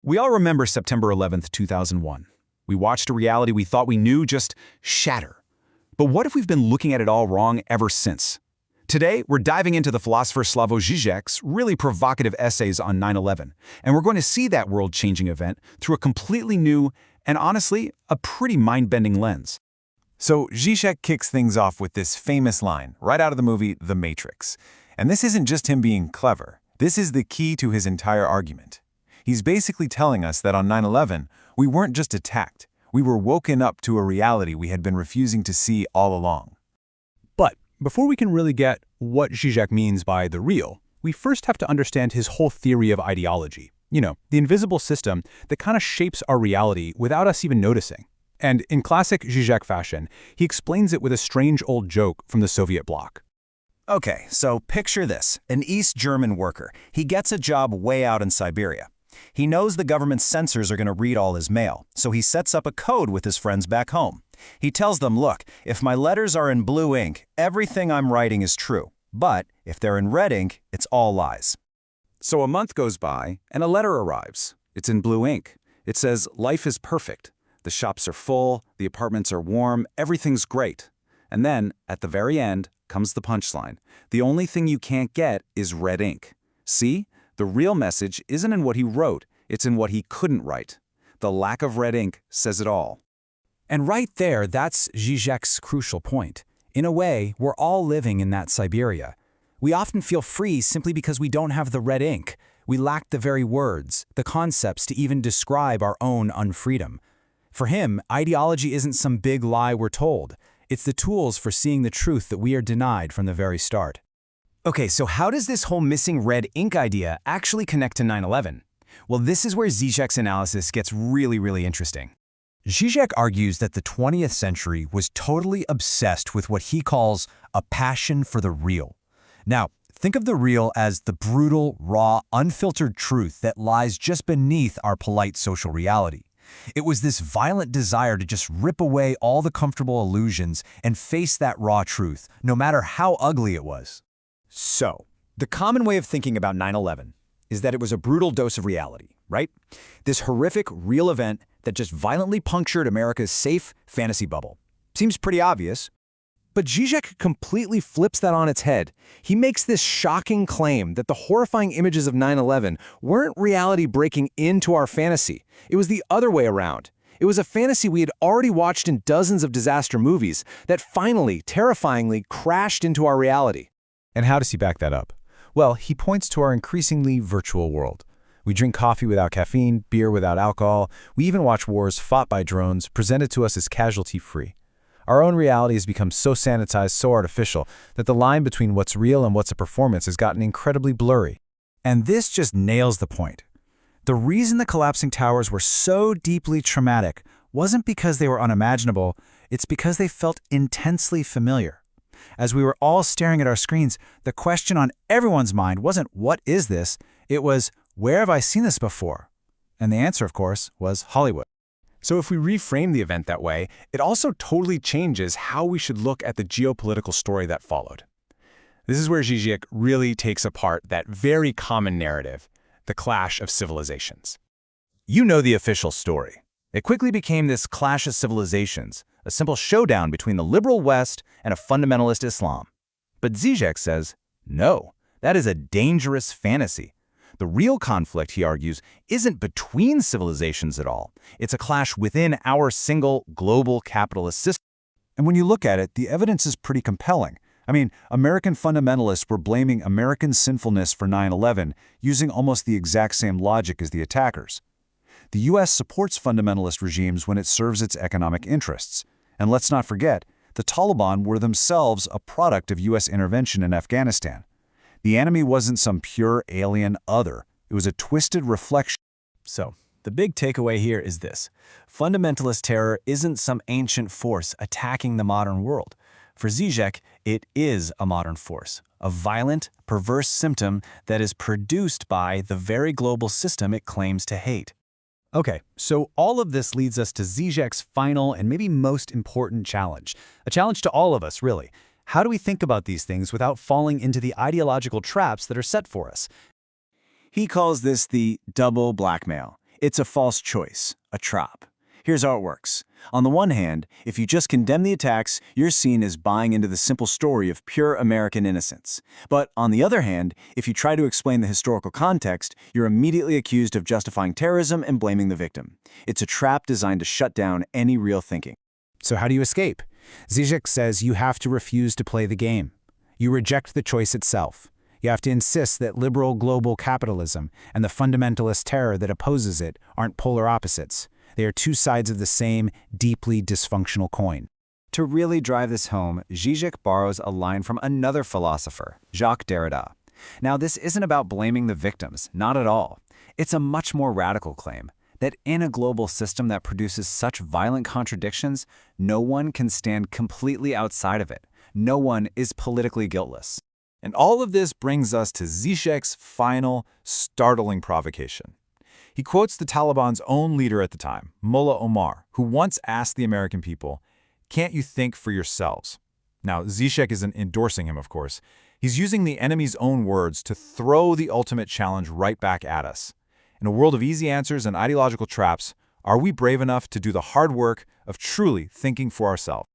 We all remember September 11th, 2001. We watched a reality we thought we knew just shatter. But what if we've been looking at it all wrong ever since? Today, we're diving into the philosopher Slavoj Žižek's really provocative essays on 9/11, and we're going to see that world-changing event through a completely new and, honestly, a pretty mind-bending lens. So Žižek kicks things off with this famous line right out of the movie The Matrix. And this isn't just him being clever. This is the key to his entire argument. He's basically telling us that on 9/11, we weren't just attacked. We were woken up to a reality we had been refusing to see all along. But before we can really get what Žižek means by the real, we first have to understand his whole theory of ideology. You know, the invisible system that kind of shapes our reality without us even noticing. And in classic Žižek fashion, he explains it with a strange old joke from the Soviet bloc. Okay, so picture this. An East German worker. He gets a job way out in Siberia. He knows the government's censors are going to read all his mail, so he sets up a code with his friends back home. He tells them, look, if my letters are in blue ink, everything I'm writing is true. But if they're in red ink, it's all lies. So a month goes by, and a letter arrives. It's in blue ink. It says, life is perfect. The shops are full, the apartments are warm, everything's great. And then, at the very end, comes the punchline. The only thing you can't get is red ink. See? The real message isn't in what he wrote, it's in what he couldn't write. The lack of red ink says it all. And right there, that's Žižek's crucial point. In a way, we're all living in that Siberia. We often feel free simply because we don't have the red ink. We lack the very words, the concepts to even describe our own unfreedom. For him, ideology isn't some big lie we're told. It's the tools for seeing the truth that we are denied from the very start. Okay, so how does this whole missing red ink idea actually connect to 9/11? Well, this is where Žižek's analysis gets really interesting. Žižek argues that the 20th century was totally obsessed with what he calls a passion for the real. Now, think of the real as the brutal, raw, unfiltered truth that lies just beneath our polite social reality. It was this violent desire to just rip away all the comfortable illusions and face that raw truth, no matter how ugly it was. So, the common way of thinking about 9/11 is that it was a brutal dose of reality, right? This horrific, real event that just violently punctured America's safe fantasy bubble. Seems pretty obvious. But Žižek completely flips that on its head. He makes this shocking claim that the horrifying images of 9/11 weren't reality breaking into our fantasy. It was the other way around. It was a fantasy we had already watched in dozens of disaster movies that finally, terrifyingly, crashed into our reality. And how does he back that up? Well, he points to our increasingly virtual world. We drink coffee without caffeine, beer without alcohol. We even watch wars fought by drones, presented to us as casualty-free. Our own reality has become so sanitized, so artificial, that the line between what's real and what's a performance has gotten incredibly blurry. And this just nails the point. The reason the collapsing towers were so deeply traumatic wasn't because they were unimaginable, it's because they felt intensely familiar. As we were all staring at our screens, the question on everyone's mind wasn't, what is this? It was, where have I seen this before? And the answer, of course, was Hollywood. So if we reframe the event that way, it also totally changes how we should look at the geopolitical story that followed. This is where Žižek really takes apart that very common narrative, the clash of civilizations. You know the official story. It quickly became this clash of civilizations, a simple showdown between the liberal West and a fundamentalist Islam. But Žižek says, no, that is a dangerous fantasy. The real conflict, he argues, isn't between civilizations at all. It's a clash within our single global capitalist system. And when you look at it, the evidence is pretty compelling. I mean, American fundamentalists were blaming American sinfulness for 9/11 using almost the exact same logic as the attackers. The U.S. supports fundamentalist regimes when it serves its economic interests. And let's not forget, the Taliban were themselves a product of U.S. intervention in Afghanistan. The enemy wasn't some pure alien other. It was a twisted reflection. So, the big takeaway here is this. Fundamentalist terror isn't some ancient force attacking the modern world. For Žižek, it is a modern force, a violent, perverse symptom that is produced by the very global system it claims to hate. Okay, so all of this leads us to Žižek's final and maybe most important challenge. A challenge to all of us, really. How do we think about these things without falling into the ideological traps that are set for us? He calls this the double blackmail. It's a false choice, a trap. Here's how it works. On the one hand, if you just condemn the attacks, you're seen as buying into the simple story of pure American innocence. But on the other hand, if you try to explain the historical context, you're immediately accused of justifying terrorism and blaming the victim. It's a trap designed to shut down any real thinking. So how do you escape? Žižek says you have to refuse to play the game. You reject the choice itself. You have to insist that liberal global capitalism and the fundamentalist terror that opposes it aren't polar opposites. They are two sides of the same, deeply dysfunctional coin. To really drive this home, Žižek borrows a line from another philosopher, Jacques Derrida. Now, this isn't about blaming the victims, not at all. It's a much more radical claim, that in a global system that produces such violent contradictions, no one can stand completely outside of it. No one is politically guiltless. And all of this brings us to Žižek's final, startling provocation. He quotes the Taliban's own leader at the time, Mullah Omar, who once asked the American people, "Can't you think for yourselves?" Now, Žižek isn't endorsing him, of course. He's using the enemy's own words to throw the ultimate challenge right back at us. In a world of easy answers and ideological traps, are we brave enough to do the hard work of truly thinking for ourselves?